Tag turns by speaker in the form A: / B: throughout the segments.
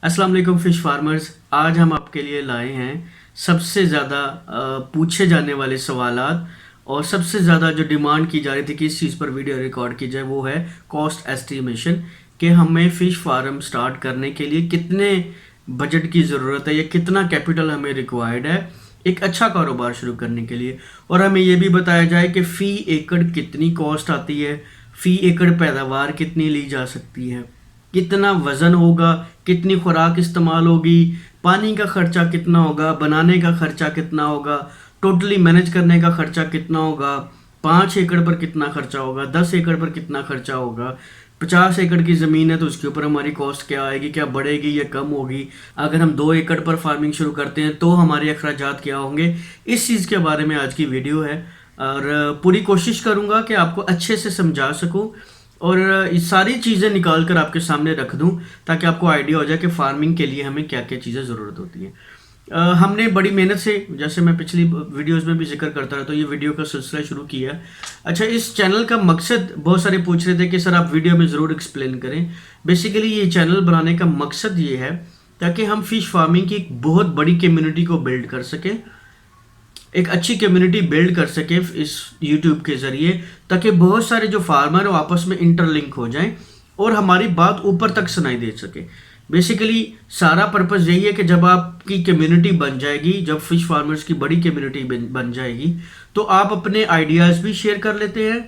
A: अस्सलाम वालेकुम fish farmers. आज हम आपके लिए लाए हैं सबसे ज़्यादा पूछे जाने वाले सवालात और सबसे ज़्यादा जो डिमांड की जा रही थी कि इस चीज़ पर वीडियो रिकॉर्ड की जाए, वो है कॉस्ट एस्टिमेशन कि हमें फ़िश फार्म स्टार्ट करने के लिए कितने बजट की ज़रूरत है या कितना कैपिटल हमें रिक्वायर्ड है एक अच्छा कारोबार शुरू करने के लिए। और हमें ये भी बताया जाए कि फ़ी एकड़ कितनी कॉस्ट आती है, फ़ी एकड़ पैदावार कितनी ली जा सकती है, कितना वज़न होगा, कितनी खुराक इस्तेमाल होगी, पानी का खर्चा कितना होगा, बनाने का खर्चा कितना होगा, टोटली मैनेज करने का खर्चा कितना होगा, 5 एकड़ पर कितना खर्चा होगा, 10 एकड़ पर कितना खर्चा होगा, 50 एकड़ की ज़मीन है तो उसके ऊपर हमारी कॉस्ट क्या आएगी, क्या बढ़ेगी या कम होगी, अगर हम 2 एकड़ पर फार्मिंग शुरू करते हैं तो हमारे अखराजात क्या होंगे। इस चीज़ के बारे में आज की वीडियो है और पूरी कोशिश करूँगा कि आपको अच्छे से समझा सकूँ और ये सारी चीज़ें निकाल कर आपके सामने रख दूं ताकि आपको आइडिया हो जाए कि फार्मिंग के लिए हमें क्या क्या चीज़ें ज़रूरत होती है। हमने बड़ी मेहनत से, जैसे मैं पिछली वीडियोस में भी जिक्र करता रहा, तो ये वीडियो का सिलसिला शुरू किया। अच्छा, इस चैनल का मकसद, बहुत सारे पूछ रहे थे कि सर आप वीडियो में ज़रूर एक्सप्लेन करें। बेसिकली ये चैनल बनाने का मकसद ये है ताकि हम फिश फार्मिंग की एक बहुत बड़ी कम्युनिटी को बिल्ड कर सकें, एक अच्छी कम्युनिटी बिल्ड कर सके इस यूट्यूब के ज़रिए, ताकि बहुत सारे जो फार्मर हो आपस में इंटरलिंक हो जाएं और हमारी बात ऊपर तक सुनाई दे सके। बेसिकली सारा पर्पस यही है कि जब आपकी कम्युनिटी बन जाएगी, जब फिश फार्मर्स की बड़ी कम्युनिटी बन जाएगी, तो आप अपने आइडियाज़ भी शेयर कर लेते हैं,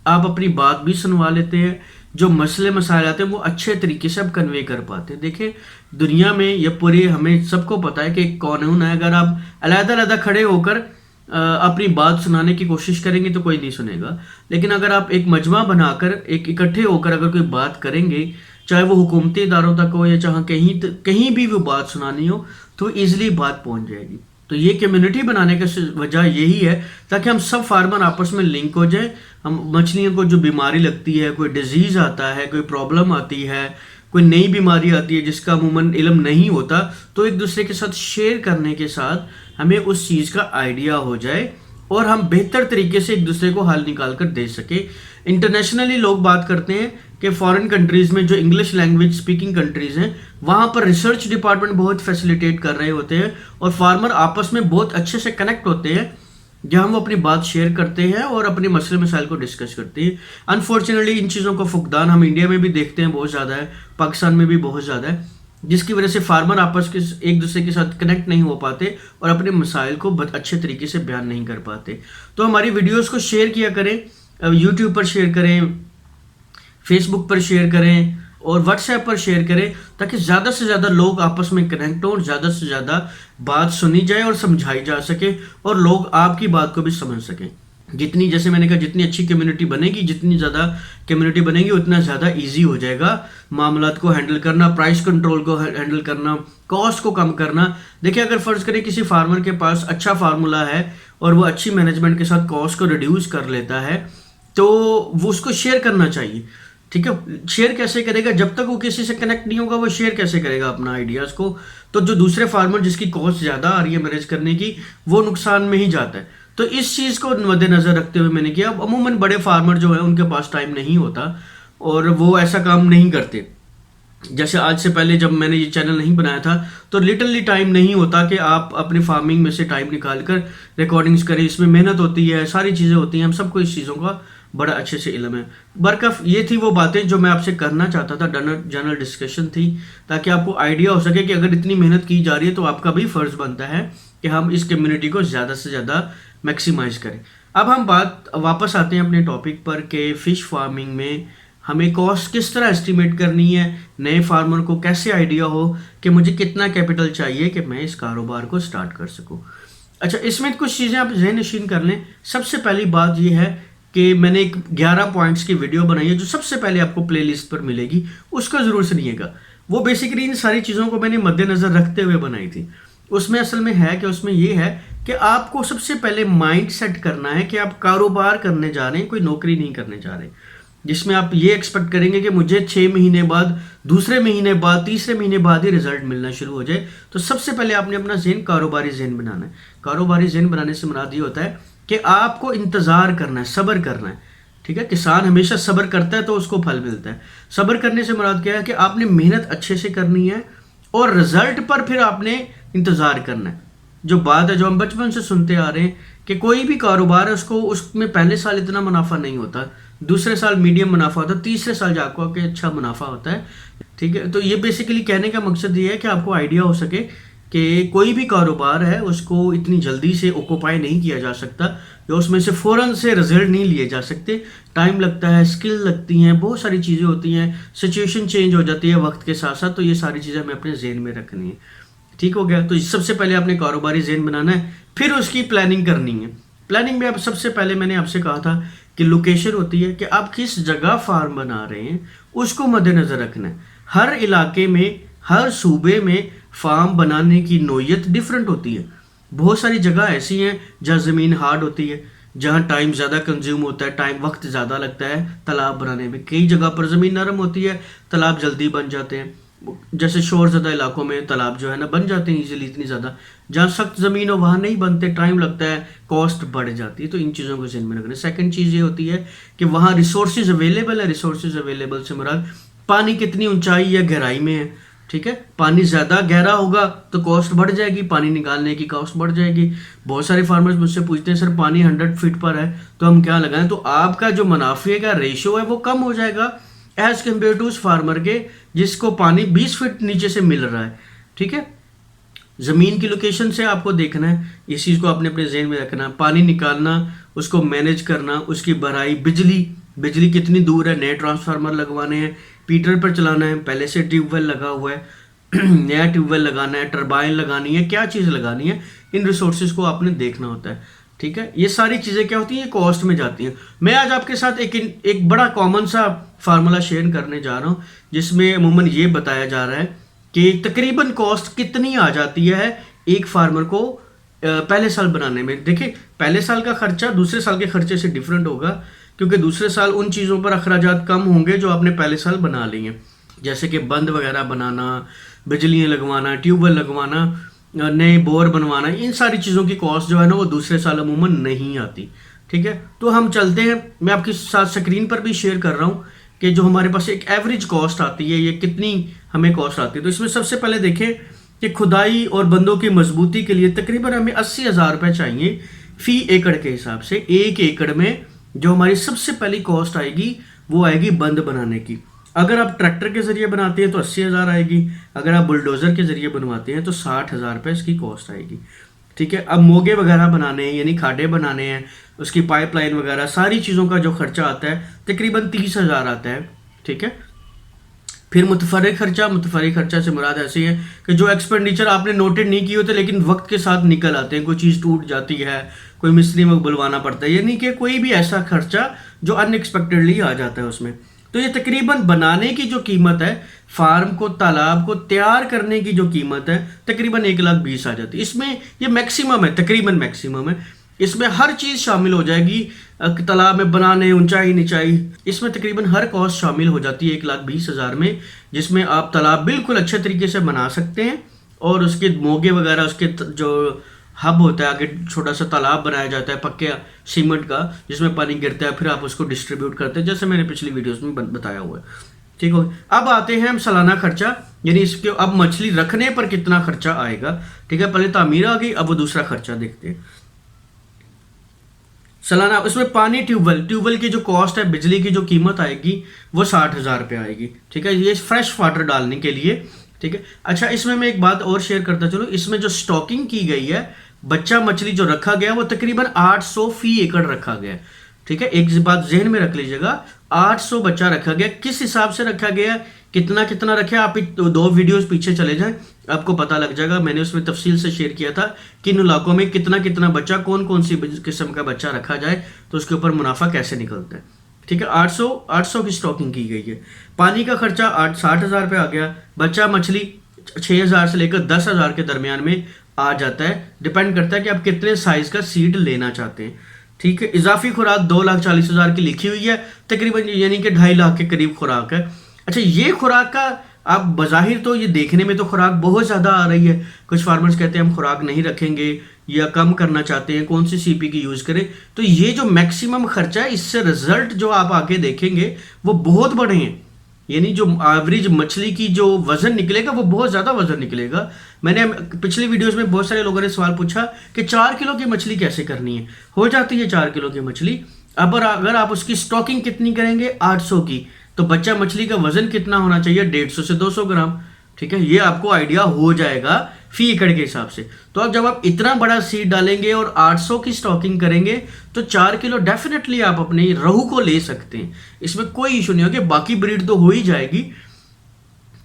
A: आप अपनी बात भी सुनवा लेते हैं, जो मसले मसाइल आते हैं वो अच्छे तरीके से आप कन्वे कर पाते हैं। देखिए, दुनिया में ये पूरी हमें सबको पता है कि एक कानून है, अगर आप अलग-अलग खड़े होकर अपनी बात सुनाने की कोशिश करेंगे तो कोई नहीं सुनेगा, लेकिन अगर आप एक मजमा बनाकर, एक इकट्ठे होकर अगर कोई बात करेंगे, चाहे वो हुकूमती इदारों तक हो या चाहे कहीं भी वो बात सुनानी हो, तो ईजिली बात पहुंच जाएगी। तो ये कम्युनिटी बनाने का वजह यही है ताकि हम सब फार्मर आपस में लिंक हो जाए। हम मछलियों को जो बीमारी लगती है, कोई डिजीज़ आता है, कोई प्रॉब्लम आती है, कोई नई बीमारी आती है जिसका अमूमन इल्म नहीं होता, तो एक दूसरे के साथ शेयर करने के साथ हमें उस चीज़ का आइडिया हो जाए और हम बेहतर तरीके से एक दूसरे को हल निकाल कर दे सके। इंटरनेशनली लोग बात करते हैं कि फॉरेन कंट्रीज़ में, जो इंग्लिश लैंग्वेज स्पीकिंग कंट्रीज़ हैं, वहाँ पर रिसर्च डिपार्टमेंट बहुत फैसिलिटेट कर रहे होते हैं और फार्मर आपस में बहुत अच्छे से कनेक्ट होते हैं, जहाँ हम अपनी बात शेयर करते हैं और अपने मसले मसाइल को डिस्कस करते हैं। अनफॉर्चुनेटली इन चीज़ों का फुकदान हम इंडिया में भी देखते हैं, बहुत ज़्यादा है, पाकिस्तान में भी बहुत ज़्यादा है, जिसकी वजह से फार्मर आपस के एक दूसरे के साथ कनेक्ट नहीं हो पाते और अपने मसाइल को बहुत अच्छे तरीके से बयान नहीं कर पाते। तो हमारी वीडियोस को शेयर किया करें, यूट्यूब पर शेयर करें, फेसबुक पर शेयर करें और व्हाट्सएप पर शेयर करें, ताकि ज़्यादा से ज़्यादा लोग आपस में कनेक्ट हों और ज़्यादा से ज़्यादा बात सुनी जाए और समझाई जा सके और लोग आपकी बात को भी समझ सकें। जितनी, जैसे मैंने कहा, जितनी अच्छी कम्युनिटी बनेगी, जितनी ज़्यादा कम्युनिटी बनेगी, उतना ज़्यादा इजी हो जाएगा मामलात को हैंडल करना, प्राइस कंट्रोल को हैंडल करना, कॉस्ट को कम करना। देखिए, अगर फ़र्ज़ करें किसी फार्मर के पास अच्छा फार्मूला है और वो अच्छी मैनेजमेंट के साथ कॉस्ट को रिड्यूस कर लेता है, तो वो उसको शेयर करना चाहिए। ठीक है, शेयर कैसे करेगा? जब तक वो किसी से कनेक्ट नहीं होगा, वो शेयर कैसे करेगा अपना आइडियाज़ को? तो जो दूसरे फार्मर जिसकी कॉस्ट ज़्यादा आ रही है मैनेज करने की, वो नुकसान में ही जाता है। तो इस चीज़ को मद्देनज़र रखते हुए मैंने किया। अमूमन बड़े फार्मर जो है उनके पास टाइम नहीं होता और वो ऐसा काम नहीं करते। जैसे आज से पहले जब मैंने ये चैनल नहीं बनाया था, तो लिटरली टाइम नहीं होता कि आप अपनी फार्मिंग में से टाइम निकाल कर रिकॉर्डिंग्स करें। इसमें मेहनत होती है, सारी चीज़ें होती हैं, हम सबको इस चीज़ों का बड़ा अच्छे से इल्म है। बरकफ ये थी वो बातें जो मैं आपसे करना चाहता था, जनरल डिस्कशन थी, ताकि आपको आइडिया हो सके कि अगर इतनी मेहनत की जा रही है तो आपका भी फ़र्ज़ बनता है कि हम इस कम्युनिटी को ज़्यादा से ज़्यादा मैक्सिमाइज़ करें। अब हम बात वापस आते हैं अपने टॉपिक पर कि फ़िश फार्मिंग में हमें कॉस्ट किस तरह एस्टिमेट करनी है, नए फार्मर को कैसे आइडिया हो कि मुझे कितना कैपिटल चाहिए कि मैं इस कारोबार को स्टार्ट कर सकूं। अच्छा, इसमें कुछ चीज़ें आप ज़हन नशीन कर लें। सबसे पहली बात यह है कि मैंने एक 11 पॉइंट्स की वीडियो बनाई है जो सबसे पहले आपको प्लेलिस्ट पर मिलेगी, उसको ज़रूर सुनिएगा। वो बेसिकली इन सारी चीज़ों को मैंने मद्देनज़र रखते हुए बनाई थी। उसमें असल में है कि उसमें ये है कि आपको सबसे पहले माइंड सेट करना है कि आप कारोबार करने जा रहे हैं, कोई नौकरी नहीं करने जा रहे, जिसमें आप ये एक्सपेक्ट करेंगे कि मुझे 6 महीने बाद, दूसरे महीने बाद, तीसरे महीने बाद ही रिजल्ट मिलना शुरू हो जाए। तो सबसे पहले आपने अपना जहन कारोबारी जहन बनाना है। कारोबारी जहन बनाने से मुराद ये होता है कि आपको इंतज़ार करना है, सब्र करना है। ठीक है, किसान हमेशा सब्र करता है तो उसको फल मिलता है। सब्र करने से मुराद क्या है कि आपने मेहनत अच्छे से करनी है और रिजल्ट पर फिर आपने इंतज़ार करना है। जो बात है जो हम बचपन से सुनते आ रहे हैं कि कोई भी कारोबार है उसको उसमें पहले साल इतना मुनाफा नहीं होता, दूसरे साल मीडियम मुनाफा होता है, तीसरे साल जाकर के अच्छा मुनाफा होता है। ठीक है, तो ये बेसिकली कहने का मकसद ये है कि आपको आइडिया हो सके कि कोई भी कारोबार है उसको इतनी जल्दी से ऑक्यूपाई नहीं किया जा सकता, जो उसमें से फ़ौरन से रिजल्ट नहीं लिए जा सकते। टाइम लगता है, स्किल लगती हैं, बहुत सारी चीज़ें होती हैं, सिचुएशन चेंज हो जाती है वक्त के साथ साथ। तो ये सारी चीज़ें हमें अपने जहन में रखनी है। ठीक हो गया। तो सबसे पहले आपने कारोबारी जहन बनाना है, फिर उसकी प्लानिंग करनी है। प्लानिंग में अब सबसे पहले मैंने आपसे कहा था कि लोकेशन होती है कि आप किस जगह फार्म बना रहे हैं, उसको मद्देनज़र रखना है। हर इलाके में, हर सूबे में फार्म बनाने की नोयत डिफरेंट होती है। बहुत सारी जगह ऐसी हैं जहाँ ज़मीन हार्ड होती है, जहाँ टाइम ज़्यादा कंज्यूम होता है, टाइम वक्त ज़्यादा लगता है तालाब बनाने में। कई जगह पर ज़मीन नरम होती है, तालाब जल्दी बन जाते हैं। जैसे शोर ज़्यादा इलाकों में तालाब जो है ना बन जाते हैं इजीली, इतनी ज़्यादा। जहाँ सख्त ज़मीन हो वहाँ नहीं बनते, टाइम लगता है, कॉस्ट बढ़ जाती है। तो इन चीज़ों को ज़हन में रखना। सेकंड चीज़ ये होती है कि वहाँ रिसोर्सेज अवेलेबल है। रिसोर्सेज अवेलेबल से मुराद पानी कितनी ऊंचाई या गहराई में है। ठीक है, पानी ज़्यादा गहरा होगा तो कॉस्ट बढ़ जाएगी, पानी निकालने की कॉस्ट बढ़ जाएगी। बहुत सारे फार्मर्स मुझसे पूछते हैं सर पानी 100 फीट पर है तो हम क्या लगाएं, तो आपका जो मुनाफे का रेशो है वो कम हो जाएगा एज कम्पेयर टू उस फार्मर के जिसको पानी 20 फीट नीचे से मिल रहा है। ठीक है, ज़मीन की लोकेशन से आपको देखना है, इस चीज़ को आपने अपने जहन में रखना। पानी निकालना, उसको मैनेज करना, उसकी भराई, बिजली कितनी दूर है, नए ट्रांसफार्मर लगवाने हैं, पीटर पर चलाना है, पहले से ट्यूबवेल लगा हुआ है नया ट्यूबवेल लगाना है, टरबाइन लगानी है, क्या चीज़ लगानी है, इन रिसोर्सेज को आपने देखना होता है। ठीक है, ये सारी चीज़ें क्या होती हैं, कॉस्ट में जाती हैं। मैं आज आपके साथ एक बड़ा कॉमन सा फार्मूला शेयर करने जा रहा हूँ, जिसमें अमूमन ये बताया जा रहा है कि तकरीबन कॉस्ट कितनी आ जाती है एक फार्मर को पहले साल बनाने में। देखिए, पहले साल का खर्चा दूसरे साल के खर्चे से डिफरेंट होगा, क्योंकि दूसरे साल उन चीज़ों पर अखराजात कम होंगे जो आपने पहले साल बना ली हैं, जैसे कि बंद वगैरह बनाना, बिजलियाँ लगवाना, ट्यूबवेल लगवाना, नए बोर बनवाना। इन सारी चीज़ों की कॉस्ट जो है ना वो दूसरे साल अमूमन नहीं आती। ठीक है, तो हम चलते हैं, मैं आपके साथ स्क्रीन पर भी शेयर कर रहा हूँ कि जो हमारे पास एक एवरेज कॉस्ट आती है, ये कितनी हमें कॉस्ट आती है। तो इसमें सबसे पहले देखें कि खुदाई और बंदों की मजबूती के लिए तकरीबन हमें 80,000 रुपये चाहिए फ़ी एकड़ के हिसाब से। एक एकड़ में जो हमारी सबसे पहली कॉस्ट आएगी वो आएगी बंद बनाने की। अगर आप ट्रैक्टर के ज़रिए बनाते हैं तो 80,000 आएगी, अगर आप बुलडोज़र के ज़रिए बनवाते हैं तो 60,000 रुपये इसकी कॉस्ट आएगी। ठीक है, अब मोगे वगैरह बनाने हैं, यानी खाडे बनाने हैं, उसकी पाइपलाइन वगैरह सारी चीज़ों का जो खर्चा आता है तकरीबन 30,000 आता है। ठीक है, फिर मुतफर्रिक खर्चा से मुराद ऐसी है कि जो एक्सपेंडिचर आपने नोटेड नहीं किए होते लेकिन वक्त के साथ निकल आते हैं। कोई चीज़ टूट जाती है, कोई मिस्त्री में बुलवाना पड़ता है, यानी कि कोई भी ऐसा खर्चा जो अनएक्सपेक्टेडली आ जाता है उसमें। तो ये तकरीबन बनाने की जो कीमत है, फार्म को, तालाब को तैयार करने की जो कीमत है तकरीबन 1,20,000 आ जाती है। इसमें ये मैक्सिमम है, तकरीबन मैक्सिमम है। इसमें हर चीज़ शामिल हो जाएगी, तालाब में बनाने, ऊंचाई नीचाई, इसमें तकरीबन हर कॉस्ट शामिल हो जाती है 1,20,000 में, जिसमें आप तालाब बिल्कुल अच्छे तरीके से बना सकते हैं और उसके मोगे वगैरह, उसके जो हब होता है, आगे छोटा सा तालाब बनाया जाता है पक्के सीमेंट का जिसमें पानी गिरता है, फिर आप उसको डिस्ट्रीब्यूट करते हैं जैसे मैंने पिछली वीडियोस में बताया हुआ है। ठीक हो, अब आते हैं हम सालाना खर्चा, यानी इसके अब मछली रखने पर कितना खर्चा आएगा। ठीक है, पहले तामीर आ गई, अब वो दूसरा खर्चा देखते हैं सालाना। इसमें पानी, ट्यूबवेल की जो कॉस्ट है, बिजली की जो कीमत आएगी वो 60,000 रुपये आएगी। ठीक है, ये फ्रेश वाटर डालने के लिए। ठीक है, अच्छा इसमें मैं एक बात और शेयर करता चलो, इसमें जो स्टॉकिंग की गई है, बच्चा मछली जो रखा गया वो तकरीबन 800 फी एकड़ रखा गया। ठीक है, एक बात जहन में रख लीजिएगा, 800 बच्चा रखा गया। किस हिसाब से रखा गया, कितना कितना रखा, आप 2 वीडियोस पीछे चले जाएं, आपको पता लग जाएगा। मैंने उसमें तफसील से शेयर किया था कि इन इलाकों में कितना कितना बच्चा, कौन कौन सी किस्म का बच्चा रखा जाए तो उसके ऊपर मुनाफा कैसे निकलता है। ठीक है, 800 की स्टॉकिंग की गई है। पानी का खर्चा 60,000 रुपये आ गया। बच्चा मछली 6,000 से लेकर 10,000 के दरमियान में आ जाता है, डिपेंड करता है कि आप कितने साइज़ का सीड लेना चाहते हैं। ठीक है, इजाफी खुराक 2,40,000 की लिखी हुई है, तकरीबन यानी कि 2.5 लाख के करीब खुराक है। अच्छा, ये खुराक का आप बज़ाहिर तो ये देखने में तो खुराक बहुत ज़्यादा आ रही है। कुछ फार्मर्स कहते हैं हम खुराक नहीं रखेंगे या कम करना चाहते हैं, कौन सी सीपी की यूज़ करें। तो ये जो मैक्सिमम खर्चा है, इससे रिजल्ट जो आप आगे देखेंगे वो बहुत बड़े हैं। यानी जो एवरेज मछली की जो वजन निकलेगा वो बहुत ज़्यादा वजन निकलेगा। मैंने पिछले वीडियोस में बहुत सारे लोगों ने सवाल पूछा कि 4 किलो की मछली कैसे करनी है। हो जाती है 4 किलो की मछली। अब अगर आप उसकी स्टॉकिंग कितनी करेंगे 800 की, तो बच्चा मछली का वजन कितना होना चाहिए 150 से 200 ग्राम। ठीक है, ये आपको आइडिया हो जाएगा फी एकड़ के हिसाब से। तो अब जब आप इतना बड़ा सीड डालेंगे और 800 की स्टॉकिंग करेंगे तो 4 किलो डेफिनेटली आप अपने रहू को ले सकते हैं, इसमें कोई इशू नहीं होगा। बाकी ब्रीड तो हो ही जाएगी,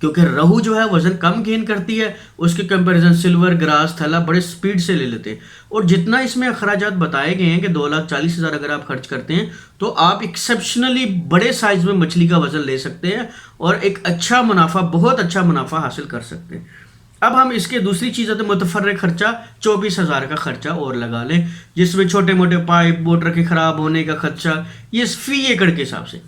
A: क्योंकि रहू जो है वजन कम गेन करती है, उसके कंपैरिजन सिल्वर, ग्रास, थैला बड़े स्पीड से ले लेते हैं। और जितना इसमें अखराजात बताए गए हैं कि 2,40,000 अगर आप खर्च करते हैं तो आप एक्सेप्शनली बड़े साइज में मछली का वजन ले सकते हैं और एक अच्छा मुनाफा, बहुत अच्छा मुनाफा हासिल कर सकते हैं। अब हम इसके दूसरी चीज़ है तो मुतफर्रिक खर्चा 24,000 का खर्चा और लगा लें, जिसमें छोटे मोटे पाइप, मोटर के खराब होने का खर्चा, ये फी एकड़ के हिसाब से,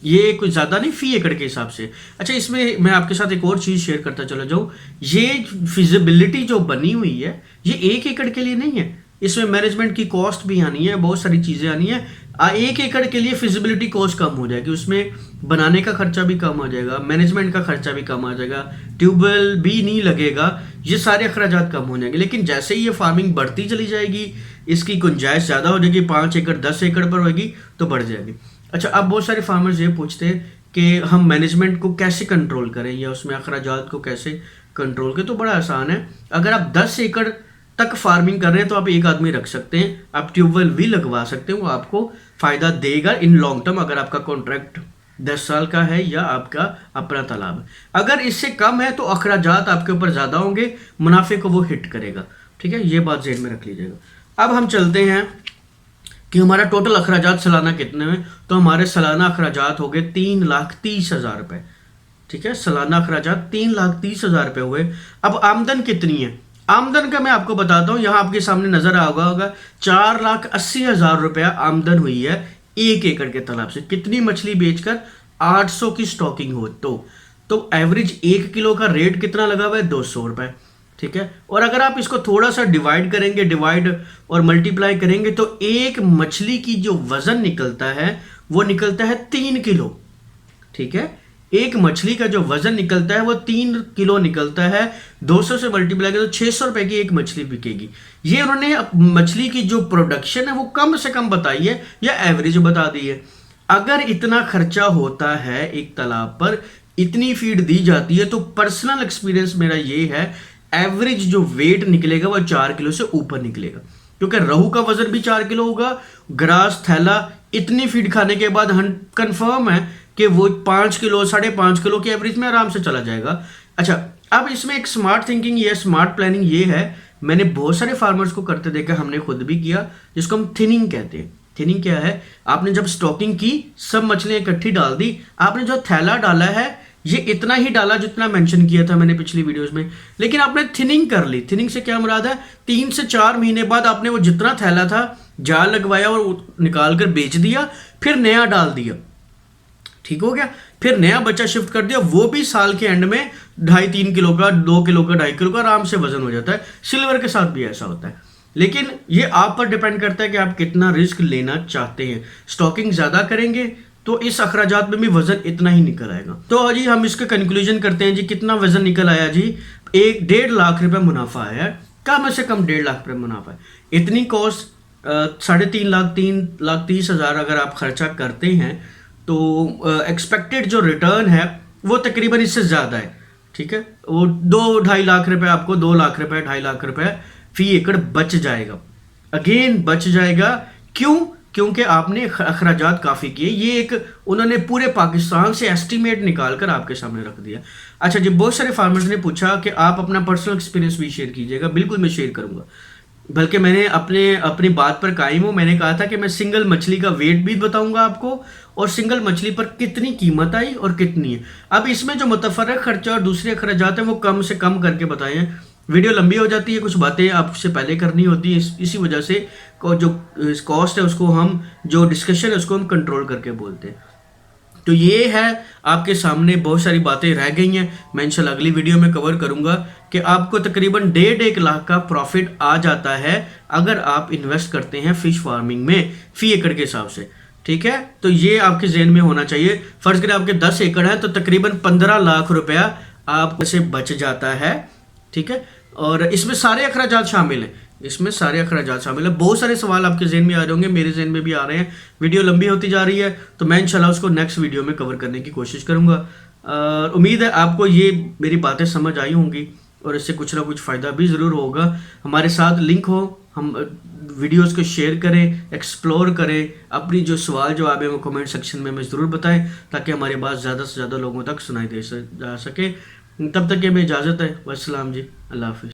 A: ये कुछ ज़्यादा नहीं, फी एकड़ के हिसाब से। अच्छा, इसमें मैं आपके साथ एक और चीज़ शेयर करता चला जाऊँ। ये फिजिबिलिटी जो बनी हुई है ये 1 एकड़ के लिए नहीं है, इसमें मैनेजमेंट की कॉस्ट भी आनी है, बहुत सारी चीज़ें आनी है। 1 एकड़ के लिए फिजिबिलिटी कॉस्ट कम हो जाएगी, उसमें बनाने का खर्चा भी कम हो जाएगा, मैनेजमेंट का खर्चा भी कम आ जाएगा, ट्यूबवेल भी नहीं लगेगा, ये सारे अखराजात कम हो जाएंगे। लेकिन जैसे ही ये फार्मिंग बढ़ती चली जाएगी, इसकी गुंजाइश ज़्यादा हो जाएगी, 5 एकड़ 10 एकड़ पर होगी तो बढ़ जाएगी। अच्छा, अब बहुत सारे फार्मर्स ये पूछते हैं कि हम मैनेजमेंट को कैसे कंट्रोल करें या उसमें अखराजात को कैसे कंट्रोल करें। तो बड़ा आसान है, अगर आप 10 एकड़ तक फार्मिंग कर रहे हैं तो आप एक आदमी रख सकते हैं, आप ट्यूबवेल भी लगवा सकते हैं, वो आपको फ़ायदा देगा इन लॉन्ग टर्म, अगर आपका कॉन्ट्रैक्ट 10 साल का है या आपका अपना तालाब है। अगर इससे कम है तो अखराजात आपके ऊपर ज़्यादा होंगे, मुनाफे को वो हिट करेगा। ठीक है, ये बात ज़हन में रख लीजिएगा। अब हम चलते हैं कि हमारा टोटल अखराजात सालाना कितने में, तो हमारे सालाना अखराजात हो गए 3,30,000 रुपये। ठीक है, सालाना अखराजात 3,30,000 रुपये हुए। अब आमदन कितनी है, आमदन का मैं आपको बताता हूँ, यहाँ आपके सामने नजर आ होगा 4,80,000 रुपया आमदन हुई है 1 एकड़ के तालाब से। कितनी मछली बेचकर 800 की स्टॉकिंग हो तो एवरेज 1 किलो का रेट कितना लगा हुआ है 200 रुपये। ठीक है, और अगर आप इसको थोड़ा सा डिवाइड और मल्टीप्लाई करेंगे तो एक मछली की जो वजन निकलता है वो निकलता है 3 किलो। ठीक है, एक मछली का जो वजन निकलता है वो 3 किलो निकलता है। 200 से मल्टीप्लाई करें तो 600 रुपए की एक मछली बिकेगी। ये उन्होंने मछली की जो प्रोडक्शन है वो कम से कम बताई है या एवरेज बता दी है। अगर इतना खर्चा होता है एक तालाब पर, इतनी फीड दी जाती है, तो पर्सनल एक्सपीरियंस मेरा ये है एवरेज जो वेट निकलेगा वो 4 किलो से ऊपर निकलेगा, क्योंकि रहू का वजन भी 4 किलो होगा। ग्रास, थैला, इतनी फीड खाने के बाद कंफर्म है कि वो 5 किलो 5.5 किलो की एवरेज में आराम से चला जाएगा। अच्छा, अब इसमें एक स्मार्ट थिंकिंग या स्मार्ट प्लानिंग ये है, मैंने बहुत सारे फार्मर्स को करते देखा, हमने खुद भी किया, जिसको हम थिनिंग कहते हैं। थिनिंग क्या है, आपने जब स्टॉकिंग की, सब मछलियां इकट्ठी डाल दी, आपने जो थैला डाला है ये इतना ही डाला जितना मेंशन किया था मैंने पिछली वीडियोस में, लेकिन आपने थिनिंग कर ली। थिनिंग से क्या मुराद है, 3 से 4 महीने बाद आपने वो जितना थैला था जाल लगवाया और निकाल कर बेच दिया, फिर नया डाल दिया। ठीक हो गया, फिर नया बच्चा शिफ्ट कर दिया, वो भी साल के एंड में 2.5-3 किलो का, 2 किलो का, 2.5 किलो का आराम से वजन हो जाता है। सिल्वर के साथ भी ऐसा होता है, लेकिन ये आप पर डिपेंड करता है कि आप कितना रिस्क लेना चाहते हैं। स्टॉकिंग ज्यादा करेंगे तो इस अखराजात में भी वजन इतना ही निकल आएगा। तो जी हम इसका कंक्लूजन करते हैं जी, कितना वजन निकल आया जी, 1.5 लाख रुपए मुनाफा है, कम से कम 1.5 लाख रुपए मुनाफा है। इतनी कॉस्ट 3.5 लाख, 3,30,000 अगर आप खर्चा करते हैं तो एक्सपेक्टेड जो रिटर्न है वो तकरीबन इससे ज़्यादा है। ठीक है, वो 2-2.5 लाख रुपए, आपको 2 लाख रुपए, 2.5 लाख रुपए फी एकड़ बच जाएगा। अगेन बच जाएगा, क्यों? क्योंकि आपने अखराजात काफ़ी किए। ये एक उन्होंने पूरे पाकिस्तान से एस्टीमेट निकाल कर आपके सामने रख दिया। अच्छा जी, बहुत सारे फार्मर्स ने पूछा कि आप अपना पर्सनल एक्सपीरियंस भी शेयर कीजिएगा। बिल्कुल मैं शेयर करूंगा, बल्कि मैंने अपनी बात पर कायम हूँ। मैंने कहा था कि मैं सिंगल मछली का वेट भी बताऊंगा आपको और सिंगल मछली पर कितनी कीमत आई और कितनी है। अब इसमें जो मुतफर्रक खर्चा और दूसरे अखराजात हैं वो कम से कम करके बताए हैं। वीडियो लंबी हो जाती है, कुछ बातें आपसे पहले करनी होती है, इसी वजह से जो कॉस्ट है उसको हम, जो डिस्कशन है उसको हम कंट्रोल करके बोलते हैं। तो ये है आपके सामने, बहुत सारी बातें रह गई हैं, मैं इंशाल्लाह अगली वीडियो में कवर करूंगा कि आपको तकरीबन 1.5 लाख का प्रॉफिट आ जाता है अगर आप इन्वेस्ट करते हैं फिश फार्मिंग में फी एकड़ के हिसाब से। ठीक है, तो ये आपके जेहन में होना चाहिए। फर्ज करें आपके 10 एकड़ है तो तकरीबन 15 लाख रुपया आपको से बच जाता है। ठीक है, और इसमें सारे अखराजात शामिल हैं, इसमें सारे अखराजात शामिल है। बहुत सारे सवाल आपके जेहन में आ रहे होंगे, मेरे जेहन में भी आ रहे हैं। वीडियो लंबी होती जा रही है तो मैं इंशाल्लाह उसको नेक्स्ट वीडियो में कवर करने की कोशिश करूंगा। उम्मीद है आपको ये मेरी बातें समझ आई होंगी और इससे कुछ ना कुछ फ़ायदा भी ज़रूर होगा। हमारे साथ लिंक हो, हम वीडियोस को शेयर करें, एक्सप्लोर करें, अपनी जो सवाल जवाब है वो कमेंट सेक्शन में हमें ज़रूर बताएं ताकि हमारी बात ज़्यादा से ज़्यादा लोगों तक सुनाई दे जा सके। तब तक के हमें इजाज़त है। वस्सलाम जी, अल्लाह हाफिज़।